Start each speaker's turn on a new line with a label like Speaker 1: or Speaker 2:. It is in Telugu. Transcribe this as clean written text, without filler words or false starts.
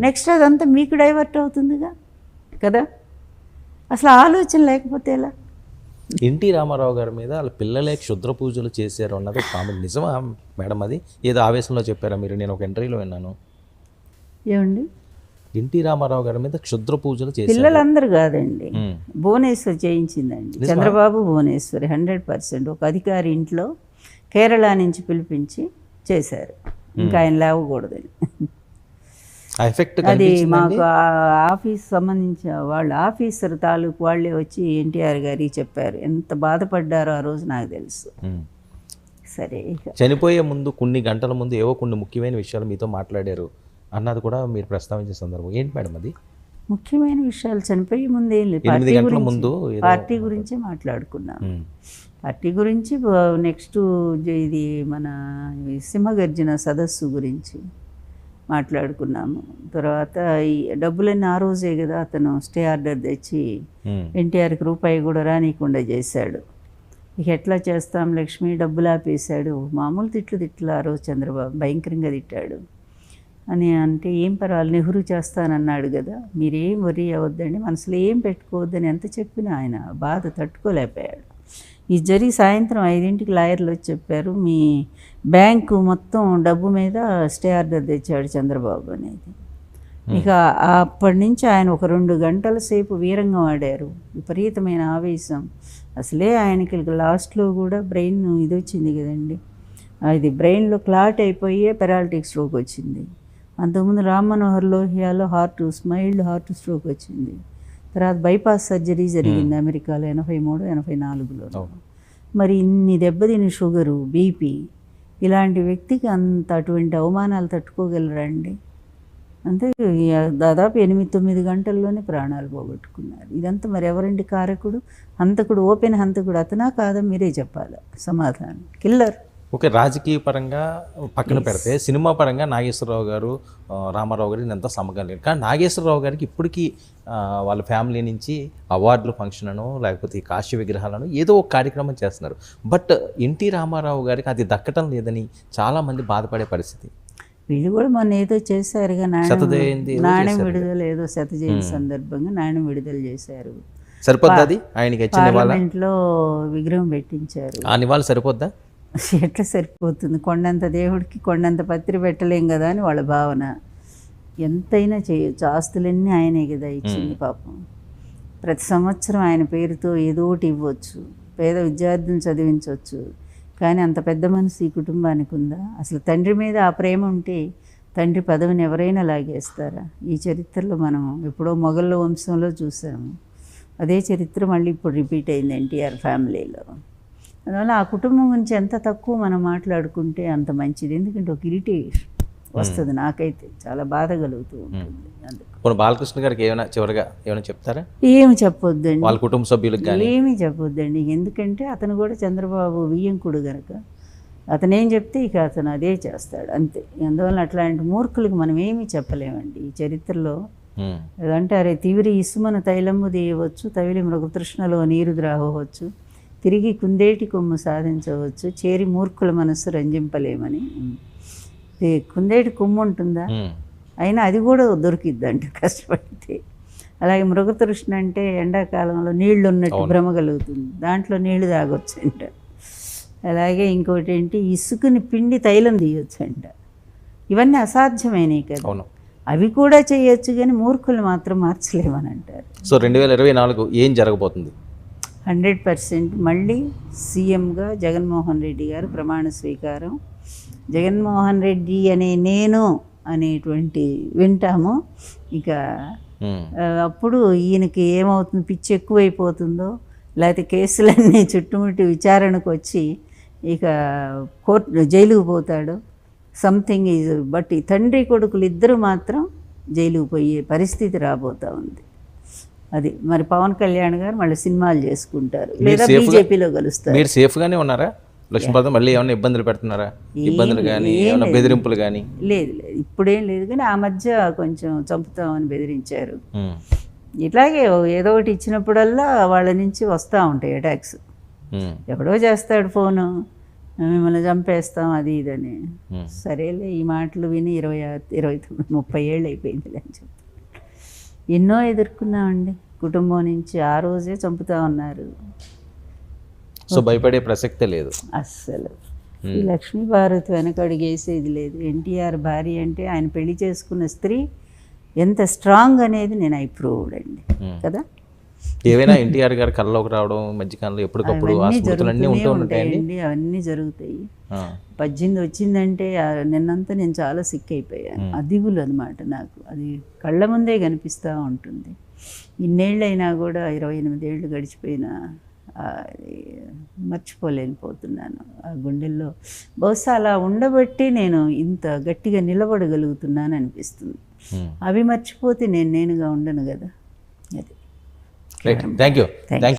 Speaker 1: నెక్స్ట్ అదంతా మీకు డైవర్ట్ అవుతుందిగా కదా. అసలు ఆలోచన లేకపోతే ఎలా?
Speaker 2: ఎన్టీ రామారావు గారి మీద వాళ్ళ పిల్లలే క్షుద్ర పూజలు చేశారు అన్నది ఒక కామెంట్ నిజమా మేడం? అది ఏదో ఆవేశంలో చెప్పారా మీరు? నేను ఒక ఇంటర్వ్యూలో విన్నాను.
Speaker 1: ఏమండి?
Speaker 2: ఎన్టీ రామారావు గారి మీద క్షుద్ర పూజలు చేశారు.
Speaker 1: పిల్లలందరూ కాదండి, భువనేశ్వర్ చేయించిందండి. చంద్రబాబు భువనేశ్వరి 100%. ఒక అధికారి ఇంట్లో కేరళ నుంచి పిలిపించి చేశారు, ఇంకా ఆయన లేవకూడదని. అది మాకు ఆఫీస్ సంబంధించిన వాళ్ళు ఆఫీసర్ తాలూకు వాళ్ళే వచ్చి ఎన్టీఆర్ గారికి చెప్పారు. ఎంత బాధపడ్డారో ఆ రోజు నాకు తెలుసు. సరే,
Speaker 2: చనిపోయే ముందు కొన్ని గంటల ముందు ఏవో కొన్ని ముఖ్యమైన విషయాలు మీతో మాట్లాడారు అన్నది కూడా మీరు ప్రస్తావించే సందర్భం ఏంటి మేడం అది?
Speaker 1: ముఖ్యమైన విషయాలు చనిపోయే ముందు ఏం లేదు, పార్టీ గురించే మాట్లాడుకున్నాం. పార్టీ గురించి, నెక్స్ట్ ఇది మన సింహగర్జన సదస్సు గురించి మాట్లాడుకున్నాము. తర్వాత ఈ డబ్బులన్నీ ఆ రోజే కదా అతను స్టే ఆర్డర్ తెచ్చి ఎన్టీఆర్కి రూపాయి కూడా రానియకుండా చేశాడు. ఇక ఎట్లా చేస్తాం లక్ష్మి, డబ్బులు ఆపేశాడు. మామూలు తిట్లు ఆ రోజు చంద్రబాబు భయంకరంగా తిట్టాడు. అని అంటే ఏం పర్వాలేదు, నెహ్రూ చేస్తానన్నాడు కదా, మీరేం వరీ అవ్వద్దండి, మనసులో ఏం పెట్టుకోవద్దని ఎంత చెప్పినా ఆయన బాధ తట్టుకోలేకపోయాడు. ఇది జరిగి సాయంత్రం 5ంటికి లాయర్లు వచ్చి చెప్పారు, మీ బ్యాంకు మొత్తం డబ్బు మీద స్టే ఆర్డర్ తెచ్చాడు చంద్రబాబు అనేది. ఇక అప్పటి నుంచి ఆయన ఒక 2 గంటల సేపు వీరంగం ఆడారు, విపరీతమైన ఆవేశం. అసలే ఆయనకి లాస్ట్లో కూడా బ్రెయిన్ ఇది వచ్చింది కదండి, అది బ్రెయిన్లో క్లాట్ అయిపోయి పెరాలిటిక్ స్ట్రోక్ వచ్చింది. అంతకుముందు రామ్ మనోహర్ లోహియాలో మైల్డ్ హార్ట్ స్ట్రోక్ వచ్చింది. తర్వాత బైపాస్ సర్జరీ జరిగింది అమెరికాలో 83-84లో. మరి ఇన్ని దెబ్బతిని షుగరు, బీపీ, ఇలాంటి వ్యక్తికి అటువంటి అవమానాలు తట్టుకోగలరండి? అంతే, దాదాపు 8-9 గంటల్లోనే ప్రాణాలు పోగొట్టుకున్నారు. ఇదంతా మరి ఎవరండి కారకుడు? హంతకుడు, ఓపెన్ హంతకుడు అతనా కాదా? మీరే చెప్పాలి సమాధానం. కిల్లర్.
Speaker 2: ఓకే, రాజకీయ పరంగా పక్కన పెడితే సినిమా పరంగా నాగేశ్వరరావు గారు, రామారావు గారు ఎంత సమకాలీన. కానీ నాగేశ్వరరావు గారికి ఇప్పటికీ వాళ్ళ ఫ్యామిలీ నుంచి అవార్డుల ఫంక్షన్లను లేకపోతే ఈ కాశ్య విగ్రహాలను ఏదో ఒక కార్యక్రమం చేస్తున్నారు. బట్ ఎన్టీ రామారావు గారికి అది దక్కటం లేదని చాలామంది బాధపడే పరిస్థితి.
Speaker 1: వీళ్ళు కూడా మొన్న ఏదో చేశారుగా, నాణ్యం విడుదల, ఏదో శత జయంతి సందర్భంగా నాణ్యం విడుదల చేశారు.
Speaker 2: సరిపోద్దా అది? ఆయనకి వచ్చిన
Speaker 1: పార్లమెంట్లో విగ్రహం పెట్టించారు.
Speaker 2: ఆ నివాళి సరిపోద్దా?
Speaker 1: ఎట్లా సరిపోతుంది? కొండంత దేవుడికి కొండంత పత్రి పెట్టలేం కదా అని వాళ్ళ భావన. ఎంతైనా చేయొచ్చు, ఆస్తులన్నీ ఆయనే కదా ఇచ్చింది పాపం. ప్రతి సంవత్సరం ఆయన పేరుతో ఏదో ఒకటి ఇవ్వచ్చు, పేద విద్యార్థులను చదివించవచ్చు. కానీ అంత పెద్ద మనసు ఈ కుటుంబానికి ఉందా? అసలు తండ్రి మీద ఆ ప్రేమ ఉంటే తండ్రి పదవిని ఎవరైనా లాగేస్తారా? ఈ చరిత్రలో మనం ఎప్పుడో మొఘళ్ళ వంశంలో చూసాము, అదే చరిత్ర మళ్ళీ ఇప్పుడు రిపీట్ అయింది ఎన్టీఆర్ ఫ్యామిలీలో. అందువల్ల ఆ కుటుంబం గురించి ఎంత తక్కువ మనం మాట్లాడుకుంటే అంత మంచిది. ఎందుకంటే ఒక ఇరిటేషన్ వస్తుంది, నాకైతే చాలా బాధ కలుగుతూ ఉంటుంది. అందుకు
Speaker 2: బాలకృష్ణ గారికి చివరిగా ఏమైనా చెప్తారా?
Speaker 1: ఏమి చెప్పొద్దండి,
Speaker 2: వాళ్ళ కుటుంబ సభ్యులకు
Speaker 1: ఏమీ చెప్పొద్దండి. ఎందుకంటే అతను కూడా చంద్రబాబు వియ్యంకుడు కనుక అతను ఏం చెప్తే ఇక అతను అదే చేస్తాడు, అంతే. అందువల్ల అట్లాంటి మూర్ఖులకు మనం ఏమీ చెప్పలేమండి ఈ చరిత్రలో. అంటారే, తివిరి ఇసుమను తైలము తీయవచ్చు, తవిలి మృగతృష్ణలో నీరు ద్రావవచ్చు, తిరిగి కుందేటి కొమ్ము సాధించవచ్చు, చేరి మూర్ఖుల మనస్సు రంజింపలేమని. కుందేటి కొమ్ము ఉంటుందా? అయినా అది కూడా దొరికిద్దంట కష్టపడితే. అలాగే మృగతృష్ణ అంటే ఎండాకాలంలో నీళ్లు ఉన్నట్టు భ్రమ కలుగుతుంది, దాంట్లో నీళ్లు తాగొచ్చంట. అలాగే ఇంకోటి ఏంటి, ఇసుకని పిండి తైలం తీయొచ్చంట. ఇవన్నీ అసాధ్యమైనవి కదా, అవి కూడా చేయొచ్చు, కానీ మూర్ఖులు మాత్రం మార్చలేమని అంటారు.
Speaker 2: సో 2024 ఏం జరగబోతుంది?
Speaker 1: 100% మళ్ళీ సీఎంగా జగన్మోహన్ రెడ్డి గారు ప్రమాణ స్వీకారం. జగన్మోహన్ రెడ్డి అనే నేను అనేటువంటి వింటాము. ఇక అప్పుడు ఈయనకి ఏమవుతుంది, పిచ్చి ఎక్కువైపోతుందో, లేకపోతే కేసులన్నీ చుట్టుముట్టి విచారణకు వచ్చి ఇక జైలుకు పోతాడు, సంథింగ్ ఈజ్. బట్ ఈ తండ్రి కొడుకులు ఇద్దరు మాత్రం జైలుకు పోయే పరిస్థితి రాబోతూ ఉంది. అది మరి పవన్ కళ్యాణ్ గారు మళ్ళీ సినిమాలు చేసుకుంటారు, లేదా బీజేపీలో కలుస్తారు.
Speaker 2: మీరు సేఫ్గానే ఉన్నారా లక్ష్మీపతి? మళ్ళీ ఏమైనా ఇబ్బందులు పెడుతున్నారా? ఇబ్బందులు కానీ ఏమైనా బెదిరింపులు కానీ?
Speaker 1: లేదు, ఇప్పుడేం లేదు, కానీ ఆ మధ్య కొంచెం చంపుతామని బెదిరించారు. ఇట్లాగే ఏదో ఒకటి ఇచ్చినప్పుడల్లా వాళ్ళ నుంచి వస్తూ ఉంటాయి అటాక్స్. ఎవడో చేస్తాడు ఫోను, మిమ్మల్ని చంపేస్తాం అది ఇదని. సరేలే, ఈ మాటలు విని 29 30 ఏళ్ళు అయిపోయింది అని చెప్పి ఎన్నో ఎదుర్కొన్నామండి కుటుంబం నుంచి. ఆ రోజే చంపుతా ఉన్నారు.
Speaker 2: సో భయపడే ప్రసక్తే లేదు
Speaker 1: అస్సలు. ఈ లక్ష్మీపార్వతి వెనక అడిగేసేది లేదు. ఎన్టీఆర్ భార్య అంటే ఆయన పెళ్లి చేసుకున్న స్త్రీ ఎంత స్ట్రాంగ్ అనేది నేను ఐప్రూవ్డ్ అండి కదా.
Speaker 2: ఏవైనా ఎన్టీఆర్ గారు కళ్ళలోకి రావడం మధ్యకాలంలో ఎప్పటికప్పుడు ఆ స్మృతులన్నీ ఉంటూ ఉంటాయండి.
Speaker 1: అవన్నీ జరుగుతాయి. 18 వచ్చిందంటే నిన్నంతా నేను చాలా సిక్ అయిపోయాను. అదిగులు అనమాట నాకు. అది కళ్ళ ముందే కనిపిస్తూ ఉంటుంది. ఇన్నేళ్ళైనా కూడా 28 ఏళ్ళు గడిచిపోయినా మర్చిపోలేకపోతున్నాను. ఆ గుండెల్లో బహుశా అలా ఉండబట్టి నేను ఇంత గట్టిగా నిలబడగలుగుతున్నాను అనిపిస్తుంది. అవి మర్చిపోతే నేనుగా ఉండను కదా. అది.
Speaker 2: Thank you.